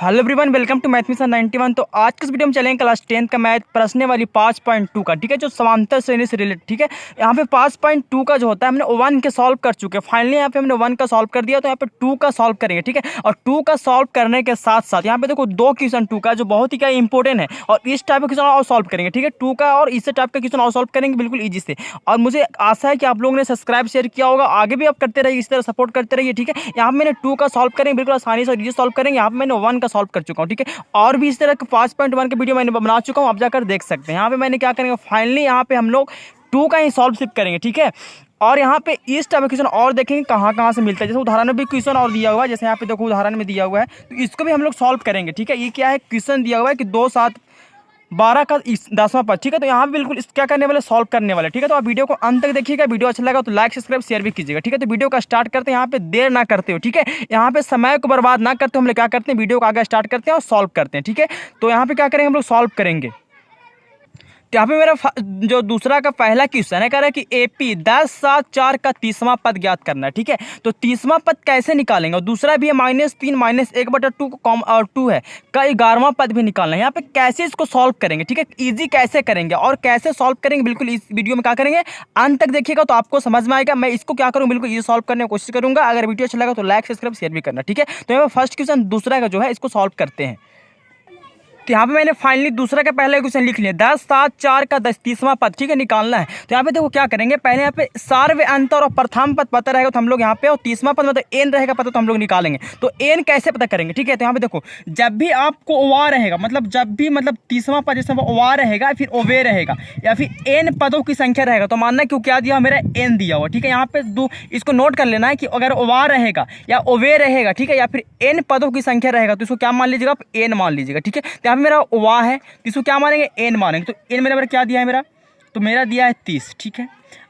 Hello everyone, welcome to math mission 91। तो आज के इस वीडियो में चलेंगे क्लास 10 का मैथ प्रश्न वाली 5.2 का, ठीक है, जो समांतर श्रेणी से रिलेटेड। ठीक है, यहाँ पे 5.2 का जो होता है हमने 1 के सॉल्व कर चुके हैं। फाइनली यहाँ पे हमने 1 का सॉल्व कर दिया, तो यहाँ पे 2 का सॉल्व करेंगे। ठीक है, और 2 का सॉल्व करने के साथ साथ यहाँ पे देखो दो क्वेश्चन 2 का जो बहुत ही क्या इंपॉर्टेंट है, और इस टाइप का क्वेश्चन और सॉल्व करेंगे। ठीक है, 2 का और इस टाइप का क्वेश्चन और सॉल्व करेंगे बिल्कुल ईजी से। और मुझे आशा है कि आप लोगों ने सब्सक्राइब शेयर किया होगा, आगे भी आप करते रहिए, इस तरह सपोर्ट करते रहिए। ठीक है, यहाँ पे मैंने 2 का सॉल्व करेंगे बिल्कुल आसानी से, और ये सॉल्व करेंगे। यहाँ पे मैंने 1 का सॉल्व कर चुका हूँ। ठीक है, और भी इस तरह के 5.1 के वीडियो मैंने बना चुका हूँ, आप जाकर देख सकते हैं। यहाँ पे मैंने क्या करेंगे, फाइनली यहाँ पे हम लोग 2 का ही सॉल्व सिर्फ करेंगे। ठीक है, और यहाँ पे इस टाइप का क्वेश्चन और देखेंगे कहाँ कहाँ से मिलता है। जैसे उदाहरण में भी क्वेश्चन और दिया हुआ है, जैसे यहाँ पे देखो उदाहरण में दिया हुआ है, तो इसको भी हम लोग सॉल्व करेंगे। ठीक है, ये क्या है, क्वेश्चन दिया हुआ है कि 2 7 12 का 10वां पद। ठीक है, तो यहाँ पे बिल्कुल क्या करने वाले, सॉल्व करने वाले। ठीक है, तो आप वीडियो को अंत तक देखिएगा। वीडियो अच्छा लगा तो लाइक सब्सक्राइब शेयर भी कीजिएगा। ठीक है, तो वीडियो का स्टार्ट करते हैं। यहाँ पे देर ना करते हो, ठीक है, यहाँ पे समय को बर्बाद ना करते हो, हम लोग क्या करते हैं, वीडियो को आगे स्टार्ट करते हैं और सॉल्व करते हैं। ठीक है, तो यहाँ पे क्या करेंगे, हम लोग सॉल्व करेंगे। तो यहाँ पे मेरा जो दूसरा का पहला क्वेश्चन है, कह रहा है कि एपी 10 7 4 का 30वां पद ज्ञात करना है। ठीक है, तो 30वां पद कैसे निकालेंगे, और दूसरा भी है -3 -1/2 कॉम और 2 है का 11वां पद भी निकालना है। यहाँ पे कैसे इसको सॉल्व करेंगे, ठीक है, इजी कैसे करेंगे और कैसे सॉल्व करेंगे, बिल्कुल इस वीडियो में क्या करेंगे, अंत तक देखिएगा तो आपको समझ में आएगा। मैं इसको क्या करूँ, बिल्कुल ये सॉल्व करने की कोशिश करूँगा। अगर वीडियो अच्छा लगा तो लाइक सब्सक्राइब शेयर भी करना। ठीक है, तो यहाँ पे फर्स्ट क्वेश्चन दूसरा का जो है इसको सॉल्व करते हैं। तो यहाँ पे मैंने फाइनली दूसरा का पहला क्वेश्चन लिख लिया, 10 7 4 का 30वां पद, ठीक है, निकालना है। तो यहाँ पे देखो क्या करेंगे, पहले यहाँ पे सार्व अंतर और प्रथम पद पता रहेगा तो हम लोग यहाँ पे, और 30वां पद मतलब एन रहेगा पता तो हम लोग निकालेंगे। तो एन कैसे पता करेंगे, ठीक है, तो यहाँ पे देखो जब भी आपको ओवा रहेगा, मतलब जब भी मतलब 30वां पद जैसे ओवा रहेगा, फिर ओवे रहेगा, या फिर एन पदों की संख्या रहेगा, तो मानना क्यों क्या दिया, मेरा एन दिया हुआ। ठीक है, यहाँ पे इसको नोट कर लेना है कि अगर ओवा रहेगा या ओवे रहेगा, ठीक है, या फिर एन पदों की संख्या रहेगा, तो इसको क्या मान लीजिएगा, आप एन मान लीजिएगा। ठीक है, तो यहाँ पे मेरा ओवा है, इसको क्या मानेंगे, एन मानेंगे। तो एन मेरा क्या दिया है, मेरा तो मेरा दिया है 30। ठीक है,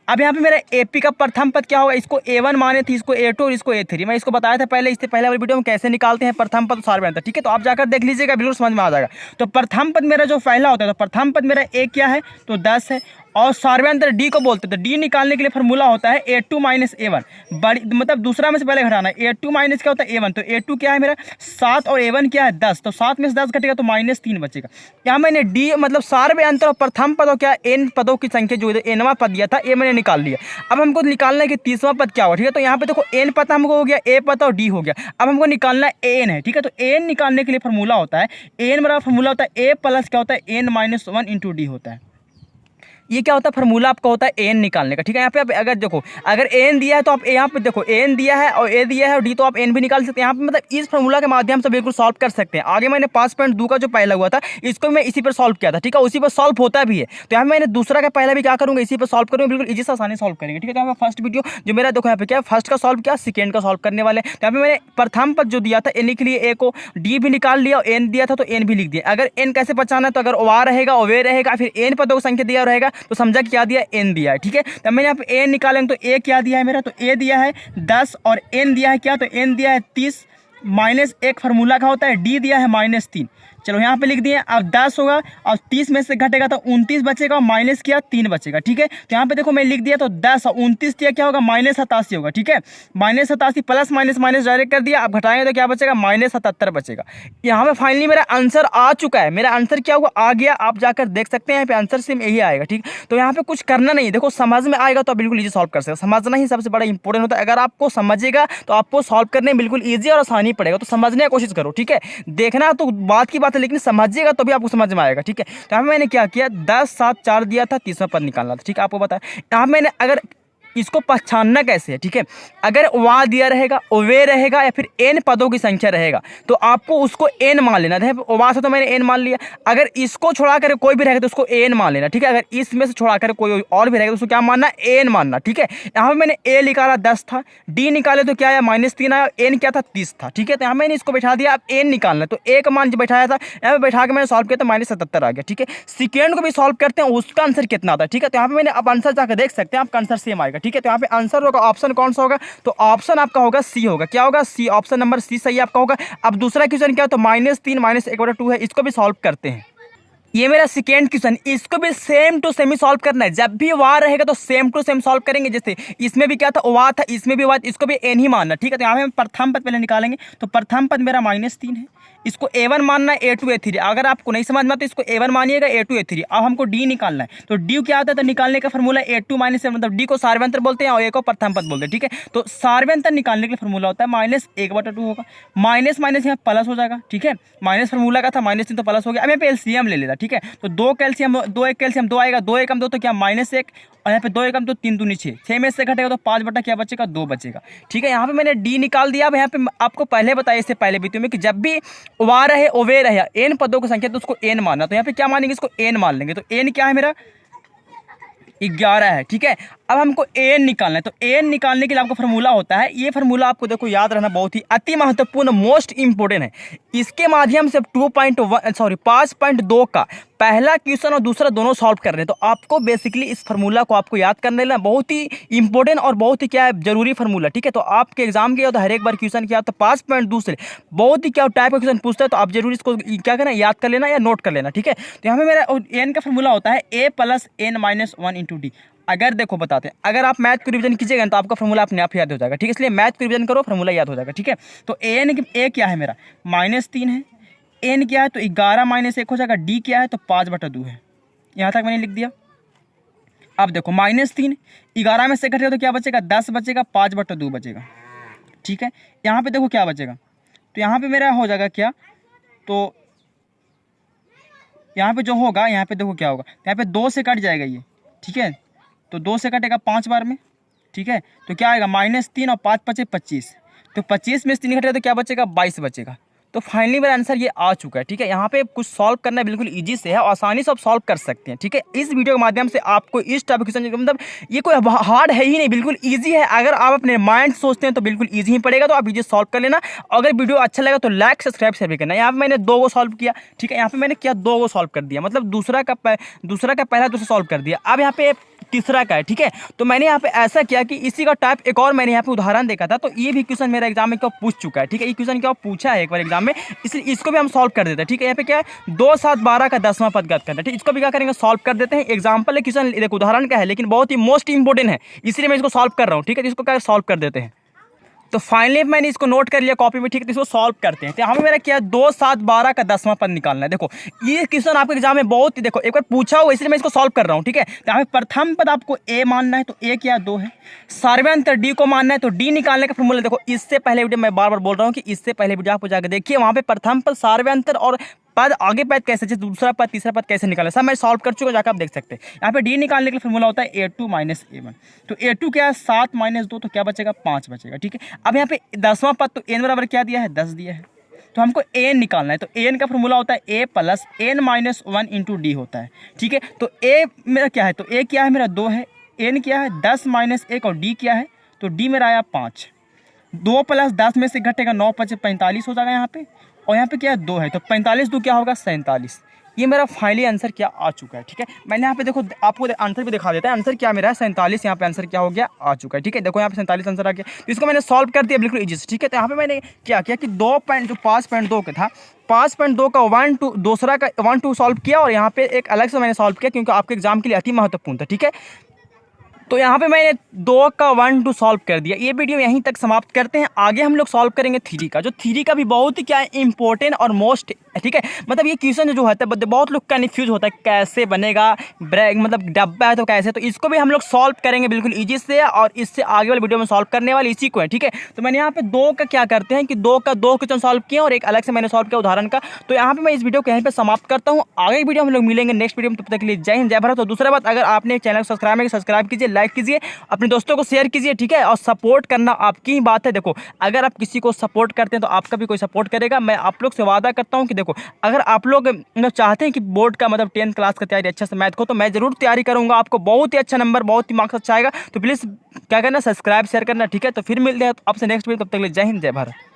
अब यहाँ पे मेरा एपी का प्रथम पद क्या होगा, इसको A1 माने थे, इसको A2 और इसको A3। मैं इसको बताया था पहले, इससे पहले वाली वीडियो में कैसे निकालते हैं प्रथम पद सार्व अंतर। ठीक है, तो आप जाकर देख लीजिएगा, बिल्कुल समझ में आ जाएगा। तो प्रथम पद मेरा जो पहला होता है, तो प्रथम पद मेरा ए क्या है, तो 10 है, और सार्वंतर डी को बोलते हैं। तो डी निकालने के लिए फार्मूला होता है A2 - A1, बड़ी मतलब दूसरा में से पहले घटाना है। A2 माइनस क्या होता है, A1। तो A2 क्या है मेरा 7 और A1 क्या है 10, तो 7 में से 10 घटेगा तो -3 बचेगा। यहाँ मैंने डी मतलब सार्व अंतर और प्रथम पदों क्या, एन पदों की संख्या जो एनवां पद दिया था, ये मैंने निकाल लिया। अब हमको निकालना है कि 30वां पद क्या होगा। ठीक है, तो यहाँ पे देखो एन पता हमको हो गया, ए पता और डी हो गया। अब हमको निकालना है एन है। ठीक है, तो एन निकालने के लिए फार्मूला होता है, एन बराबर फार्मूला होता है ए प्लस क्या होता है, एन -1 इंटू डी होता है। ये क्या होता है, फार्मूला आपका होता है एन निकालने का। ठीक है, यहाँ पे आप अगर देखो, अगर एन दिया है तो आप यहाँ पे देखो एन दिया है और ए दिया है और डी, तो आप एन भी निकाल सकते हैं। यहाँ पे मतलब इस फार्मूला के माध्यम से बिल्कुल सॉल्व कर सकते हैं। आगे मैंने 5.2 का जो पहला हुआ था, इसको मैं इसी पर सॉल्व किया था। ठीक है, उसी पर सॉल्व होता भी है। तो यहाँ मैंने दूसरा का पहला भी क्या करूँगा, इसी पर सॉल्व करूँगा, बिल्कुल इजी से आसानी सॉल्व करेंगे। ठीक है, तो यहाँ पे फर्स्ट वीडियो जो मेरा देखो, यहाँ पे क्या फर्स्ट का सॉल्व किया, सेकेंड का सॉल्व करने वाले। तो यहाँ पे मैंने प्रथम पद जो दिया था एन के लिए ए को डी भी निकाल लिया, और एन दिया था तो एन भी लिख दिया। अगर एन कैसे बचाना है, तो अगर ओवा रहेगा, ओवे रहेगा, फिर एन पदों की संख्या दिया रहेगा, तो समझा क्या दिया, एन दिया है। ठीक है, तो मैंने यहाँ पे एन निकालेंगे, तो ए क्या दिया है मेरा, तो ए दिया है 10 और एन दिया है क्या, तो एन दिया है 30 -1 फार्मूला का होता है, डी दिया है -3। चलो यहाँ पे लिख दिए। अब 10 होगा और 30 में से घटेगा तो 29 बचेगा, और माइनस किया 3 बचेगा। ठीक है, तो यहाँ पे देखो मैं लिख दिया, तो 10 और 29 दिया क्या होगा, -87 होगा। ठीक है, -87 प्लस माइनस माइनस डायरेक्ट कर दिया। अब घटाएंगे तो क्या बचेगा, -77 बचेगा। यहाँ पे फाइनली मेरा आंसर आ चुका है। मेरा आंसर क्या हुआ, आ गया, आप जाकर देख सकते हैं। यहाँ पे आंसर सेम यही आएगा। ठीक, तो यहाँ पे कुछ करना नहीं है, देखो समझ में आएगा तो बिल्कुल ईजी सॉल्व कर सकते। समझना ही सबसे बड़ा इंपॉर्टेंट होता है। अगर आपको समझेगा तो आपको सॉल्व करने में बिल्कुल ईजी और आसानी पड़ेगा। तो समझने की कोशिश करो। ठीक है, देखना तो बात की बात है, लेकिन समझिएगा तो भी आपको समझ में आएगा। ठीक है, तो यहाँ मैंने क्या किया, 10 7 4 दिया था, 30वां पद निकालना था। ठीक है, आपको बताया यहाँ मैंने अगर इसको पहचानना कैसे है। ठीक है, अगर वा दिया रहेगा, ओवे रहेगा, या फिर एन पदों की संख्या रहेगा, तो आपको उसको एन मान लेना है। ओवा से तो मैंने एन मान लिया। अगर इसको छोड़ा कर कोई भी रहेगा तो उसको एन मान लेना। ठीक है, अगर इसमें से छोड़ा कर कोई और भी रहेगा तो उसको क्या मानना, एन मानना। ठीक है, यहाँ पर मैंने ए निकाला 10 था, डी निकाले तो क्या आया -3 आया, एन क्या था 30 था। ठीक है, तो यहाँ मैंने इसको बैठा दिया। अब एन निकालना, तो एक मान जो बैठाया था यहाँ पे बैठा के मैंने सॉल्व किया तो -77 आ गया। ठीक है, सेकेंड को भी सॉल्व करते हैं, उसका आंसर कितना आता है। ठीक है, तो यहाँ पे मैंने अब आंसर जाकर देख सकते हैं, आपका आंसर सेम आएगा। ठीक है, तो यहाँ पे आंसर होगा, ऑप्शन कौन सा होगा, तो ऑप्शन आपका होगा सी होगा। क्या होगा, सी, ऑप्शन नंबर सी सही आपका होगा। अब दूसरा क्वेश्चन क्या है, तो -3 -1/2 है, इसको भी सॉल्व करते हैं। ये मेरा सेकेंड क्वेश्चन, इसको भी सेम टू सेम ही सॉल्व करना है। जब भी वार रहेगा तो सेम टू सेम सॉल्व करेंगे। जैसे इसमें भी क्या था, वार था, इसमें भी वार, इसको भी एन ही मानना। ठीक है, तो यहाँ पे हम प्रथम पद पहले निकालेंगे। तो प्रथम पद मेरा -3 है, इसको A1 मानना है, A2 A3। अगर आपको नहीं समझ में तो इसको A1 मानिएगा, A2 A3। अब हमको D निकालना है, तो D क्या आता है, तो निकालने का फॉर्मूला A2 माइनस, मतलब D को सार्वयंत्र बोलते हैं और A को प्रथम पद बोलते हैं, ठीक है। तो सार्वयंत्र निकालने के लिए फॉर्मूला होता है -1/2 होगा, माइनस माइनस यहाँ प्लस हो जाएगा, ठीक है। माइनस फॉर्मूला का था, -3 तो प्लस हो गया। अब यहाँ पे एलसीएम ले लेता, ठीक है। तो 2 कैल्शियम 2 1 कैल्शियम 2 आएगा, 2 एकम 2 तो क्या -1, और यहाँ पे 2 एकम तो 3 दूनी 6, 6 में से घटेगा तो 5 बटा क्या बचेगा, 2 बचेगा, ठीक है। यहाँ पे मैंने डी निकाल दिया। अब यहाँ पे आपको पहले बताया, इससे पहले वीडियो में, कि जब भी ओवा रहे ओवे रहे एन पदों की संख्या तो उसको एन मानना। तो यहाँ पे क्या मानेंगे, इसको एन मान लेंगे। तो एन क्या है मेरा, 11 है, ठीक है। अब हमको एन निकालना है, तो एन निकालने के लिए आपको फॉर्मूला होता है, ये फॉर्मूला आपको देखो याद रहना बहुत ही अति महत्वपूर्ण, मोस्ट इंपोर्टेंट है। इसके माध्यम से 5.2 का पहला क्वेश्चन और दूसरा दोनों सॉल्व कर रहे हैं। तो आपको बेसिकली इस फार्मूला को आपको याद करने लेना, बहुत ही इंपॉर्टेंट और बहुत ही क्या है, जरूरी फार्मूला, ठीक है। तो आपके एग्जाम के तो हर एक बार क्वेश्चन क्या होता है, 5.2 से बहुत ही क्या टाइप का क्वेश्चन पूछता है, तो आप जरूर इसको क्या करना, याद कर लेना या नोट कर लेना, ठीक है। तो यहाँ पे मेरा एन का फॉर्मूला होता है A + n-1 × D। अगर देखो बताते हैं, अगर आप मैथ को रिवीजन कीजिएगा तो आपका फॉर्मूला अपने आप याद हो जाएगा, ठीक है। इसलिए मैथ को रिवीजन करो, फॉर्मूला याद हो जाएगा, ठीक है। तो ए क्या है मेरा, -3 है, एन क्या है तो 11 - 1 हो जाएगा, डी क्या है तो 5/2 है। यहाँ तक मैंने लिख दिया। अब देखो -3, 11 में से घटेगा तो क्या बचेगा, 10 बचेगा, 5/2 बचेगा, ठीक है। यहाँ पे देखो क्या बचेगा, तो यहाँ पे मेरा हो जाएगा क्या, तो यहाँ पे जो होगा, यहाँ पे देखो क्या होगा, यहाँ पे 2 से कट जाएगा ये, ठीक है। तो 2 से कटेगा 5 बार में, ठीक है। तो क्या आएगा, -3 और 5 × 5 = 25। तो 25 में से 3 घटेगा तो क्या बचेगा, 22 बचेगा। तो फाइनली मेरा आंसर ये आ चुका है, ठीक है। यहाँ पे कुछ सॉल्व करना बिल्कुल इजी से है, आसानी से आप सॉल्व कर सकते हैं, ठीक है। इस वीडियो के माध्यम से आपको इस टाइप क्वेश्चन, मतलब ये कोई हार्ड है ही नहीं, बिल्कुल इजी है। अगर आप अपने माइंड सोचते हैं तो बिल्कुल इजी ही पड़ेगा, तो आप इजी सॉल्व कर लेना। अगर वीडियो अच्छा लगा तो लाइक सब्सक्राइब शेयर भी करना। यहाँ पे मैंने 2 को सॉल्व किया, ठीक है। यहाँ पे मैंने क्या 2 को सॉल्व कर दिया, मतलब दूसरा का पहला दूसरा सॉल्व कर दिया। अब यहाँ पे तीसरा का है, ठीक है। तो मैंने यहाँ पे ऐसा किया कि इसी का टाइप एक और मैंने यहाँ पे उदाहरण देखा था, तो ये भी क्वेश्चन मेरा एग्जाम में क्या पूछ चुका है, ठीक है। ये क्वेश्चन क्या पूछा है एक बार एग्जाम में, इसलिए इसको भी हम सॉल्व कर देते हैं, ठीक है। यहाँ पे क्या है, 2 7 12 का 10वां पद ज्ञात करना है, ठीक। इसको भी क्या करेंगे, सॉल्व कर देते हैं। एग्जाम्पल है क्वेश्चन, देखो उदाहरण का है, लेकिन बहुत ही मोस्ट इंपोर्टेंट है, इसलिए मैं इसको सॉल्व कर रहा हूँ, ठीक है। इसको क्या सॉल्व कर देते हैं। तो फाइनली मैंने इसको नोट कर लिया कॉपी में, ठीक है। तो इसको सॉल्व करते हैं। तो यहाँ पे मेरा क्या है, 2 7 12 का 10वां पद निकालना है। देखो ये क्वेश्चन आपके एग्जाम में बहुत ही, देखो एक बार पूछा हुआ, इसलिए मैं इसको सॉल्व कर रहा हूँ, ठीक है। तो यहाँ पे प्रथम पद आपको ए मानना है, तो ए क्या 2 है। सार्वयंत्र डी को मानना है, तो डी निकालने का फॉर्मूला देखो, इससे पहले वीडियो मैं बार बार बोल रहा हूँ कि इससे पहले वीडियो आप जाकर देखिए, वहाँ पे प्रथम पद सार्वयंत्र और पद आगे पद कैसे, जैसे दूसरा पद तीसरा पद कैसे निकाला, सब मैं सॉल्व कर चुका, जाकर आप देख सकते हैं। यहाँ पे डी निकालने के लिए फॉर्मूला होता है A2 - A1। तो A2 क्या है, 7 - 2, तो क्या बचेगा, 5 बचेगा, ठीक है। अब यहाँ पे 10वां पद, तो n बराबर क्या दिया है, 10 दिया है। तो हमको एन निकालना है, तो एन का फॉर्मूला होता है A + n-1 × D होता है, ठीक है। तो ए मेरा क्या है, तो ए क्या है मेरा 2 है, एन क्या है 10 - 1 और डी क्या है, तो डी मेरा आया 5। 2 + 10 में से घटेगा 9 × 5 = 45 हो जाएगा यहाँ पे, और यहाँ पे क्या है 2 है, तो 45 2 क्या होगा, 47। ये मेरा फाइनली आंसर क्या आ चुका है, ठीक है। मैंने यहाँ पे देखो आपको आंसर भी दिखा देता है, आंसर क्या मेरा है 47। यहाँ पे आंसर क्या हो गया, आ चुका है, ठीक है। देखो यहाँ पे 47 आंसर आ गया, तो इसको मैंने सॉल्व कर दिया बिल्कुल इजी से, ठीक है। तो यहाँ पे मैंने क्या किया कि 5.2 का था, 5.2 का 1 2 दूसरा का 1 2 सॉल्व किया, और यहाँ पे एक अलग से मैंने सॉल्व किया, क्योंकि आपके एग्जाम के लिए अति महत्वपूर्ण था, ठीक है। तो यहाँ पे मैंने 2 का 1 2 सॉल्व कर दिया। ये वीडियो यहीं तक समाप्त करते हैं, आगे हम लोग सॉल्व करेंगे 3 का, जो 3 का भी बहुत ही क्या है इंपॉर्टेंट और मोस्ट, ठीक है। मतलब ये क्वेश्चन जो होता है बहुत लोग कन्फ्यूज होता है, कैसे बनेगा ब्रेक, मतलब डब्बा है तो कैसे, तो इसको भी हम लोग सॉल्व करेंगे बिल्कुल ईजी से, और इससे आगे वाले वीडियो में सॉल्व करने वाले इसी को है, ठीक है। तो मैंने यहाँ पे 2 का क्या करते हैं कि 2 का 2 क्वेश्चन सॉल्व किया, और एक अलग से मैंने सॉल्व किया उदाहरण का। तो यहाँ पे मैं इस वीडियो को यहीं पे समाप्त करता हूँ, आगे वीडियो हम लोग मिलेंगे नेक्स्ट वीडियो में, तब तक के लिए जय हिंद जय भारत। तो दूसरा बात, अगर आपने चैनल को सब्सक्राइब कीजिए, लाइक कीजिए, अपने दोस्तों को शेयर कीजिए, ठीक है। और सपोर्ट करना आपकी ही बात है। देखो अगर आप किसी को सपोर्ट करते हैं तो आपका भी कोई सपोर्ट करेगा। मैं आप लोग से वादा करता हूं कि देखो अगर आप लोग मतलब चाहते हैं कि बोर्ड का मतलब 10th क्लास का तैयारी अच्छा से मैथ को, तो मैं जरूर तैयारी करूंगा, आपको बहुत ही अच्छा नंबर, बहुत ही मार्क्स अच्छा आएगा। तो प्लीज़ क्या करना, सब्सक्राइब शेयर करना, ठीक है। तो फिर मिलते हैं आपसे नेक्स्ट वीडियो, तब तक के लिए जय हिंद जय भारत।